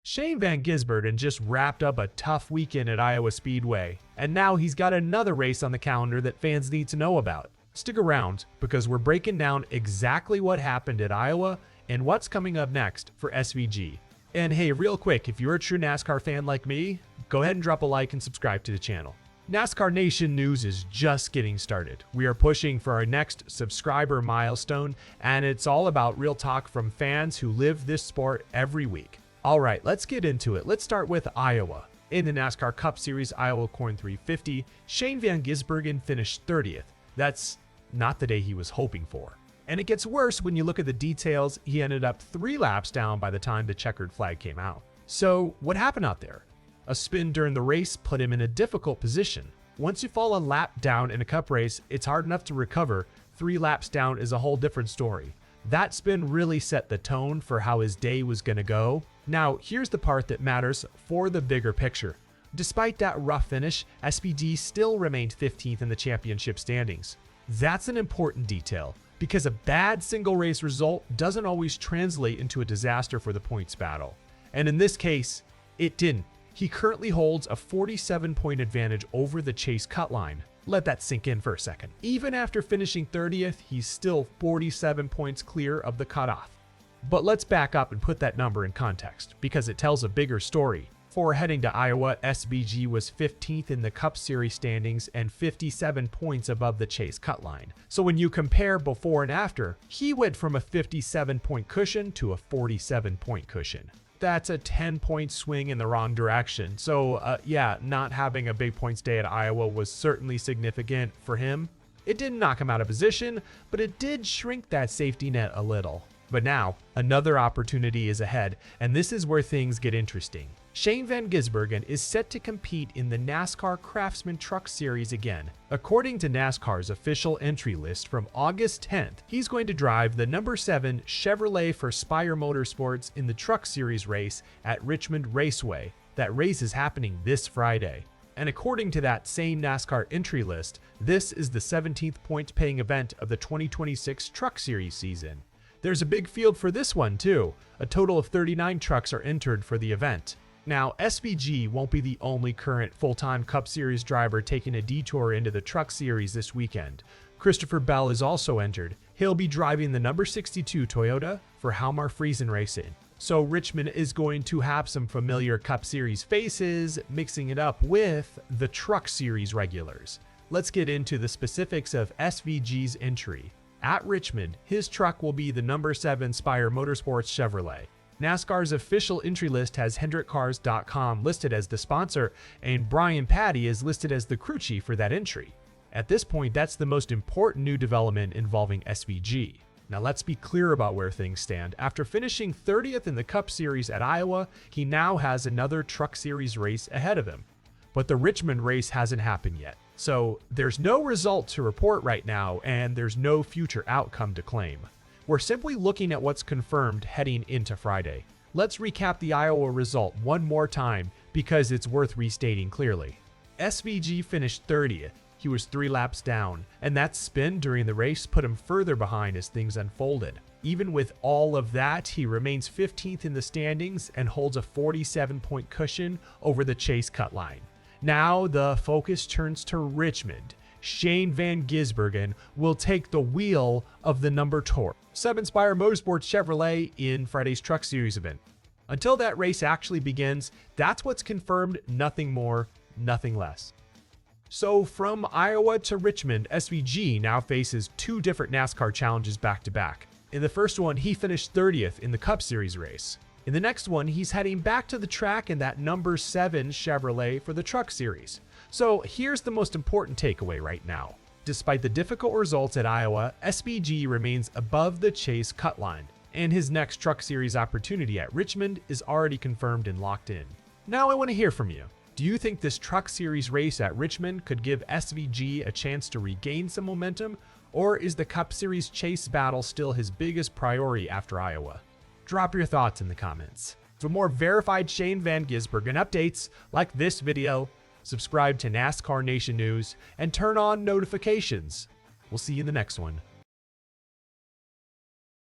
Shane Van Gisbergen just wrapped up a tough weekend at Iowa Speedway, and now he's got another race on the calendar that fans need to know about. Stick around, because we're breaking down exactly what happened at Iowa and what's coming up next for SVG. And hey, real quick, if you're a true NASCAR fan like me, go ahead and drop a like and subscribe to the channel. NASCAR Nation news is just getting started. We are pushing for our next subscriber milestone, and it's all about real talk from fans who live this sport every week. All right, let's get into it. Let's start with Iowa. In the NASCAR Cup Series Iowa Corn 350, Shane Van Gisbergen finished 30th. That's not the day he was hoping for. And it gets worse when you look at the details. He ended up 3 laps down by the time the checkered flag came out. So what happened out there? A spin during the race put him in a difficult position. Once you fall a lap down in a cup race, it's hard enough to recover. 3 laps down is a whole different story. That spin really set the tone for how his day was going to go. Now, here's the part that matters for the bigger picture. Despite that rough finish, SVG still remained 15th in the championship standings. That's an important detail, because a bad single race result doesn't always translate into a disaster for the points battle. And in this case, it didn't. He currently holds a 47-point advantage over the Chase Cutline. Let that sink in for a second. Even after finishing 30th, he's still 47 points clear of the cutoff. But let's back up and put that number in context, because it tells a bigger story. Before heading to Iowa, SVG was 15th in the Cup Series standings and 57 points above the Chase Cutline. So when you compare before and after, he went from a 57-point cushion to a 47-point cushion. That's a 10-point swing in the wrong direction. So yeah, not having a big points day at Iowa was certainly significant for him. It didn't knock him out of position, but it did shrink that safety net a little. But now, another opportunity is ahead, and this is where things get interesting. Shane Van Gisbergen is set to compete in the NASCAR Craftsman Truck Series again. According to NASCAR's official entry list from August 10th, he's going to drive the number 7 Chevrolet for Spire Motorsports in the Truck Series race at Richmond Raceway. That race is happening this Friday. And according to that same NASCAR entry list, this is the 17th point-paying event of the 2026 Truck Series season. There's a big field for this one too. A total of 39 trucks are entered for the event. Now, SVG won't be the only current full-time Cup Series driver taking a detour into the Truck Series this weekend. Christopher Bell is also entered. He'll be driving the number 62 Toyota for Halmar Friesen Racing. So Richmond is going to have some familiar Cup Series faces, mixing it up with the Truck Series regulars. Let's get into the specifics of SVG's entry. At Richmond, his truck will be the number 7 Spire Motorsports Chevrolet. NASCAR's official entry list has HendrickCars.com listed as the sponsor, and Brian Patty is listed as the crew chief for that entry. At this point, that's the most important new development involving SVG. Now let's be clear about where things stand. After finishing 30th in the Cup Series at Iowa, he now has another Truck Series race ahead of him. But the Richmond race hasn't happened yet. So there's no result to report right now, and there's no future outcome to claim. We're simply looking at what's confirmed heading into Friday. Let's recap the Iowa result one more time, because it's worth restating clearly. SVG finished 30th. He was 3 laps down, and that spin during the race put him further behind as things unfolded. Even with all of that, he remains 15th in the standings and holds a 47-point cushion over the Chase Cutline. Now the focus turns to Richmond. Shane Van Gisbergen will take the wheel of the number 7 Spire Motorsports Chevrolet in Friday's Truck Series event. Until that race actually begins, that's what's confirmed, nothing more, nothing less. So from Iowa to Richmond, SVG now faces 2 different NASCAR challenges back to back. In the first one, he finished 30th in the Cup Series race. In the next one, he's heading back to the track in that number 7 Chevrolet for the Truck Series. So here's the most important takeaway right now. Despite the difficult results at Iowa, SVG remains above the Chase Cutline, and his next Truck Series opportunity at Richmond is already confirmed and locked in. Now I want to hear from you. Do you think this Truck Series race at Richmond could give SVG a chance to regain some momentum, or is the Cup Series Chase battle still his biggest priority after Iowa? Drop your thoughts in the comments. For more verified Shane Van Gisbergen updates, like this video, subscribe to NASCAR Nation News, and turn on notifications. We'll see you in the next one.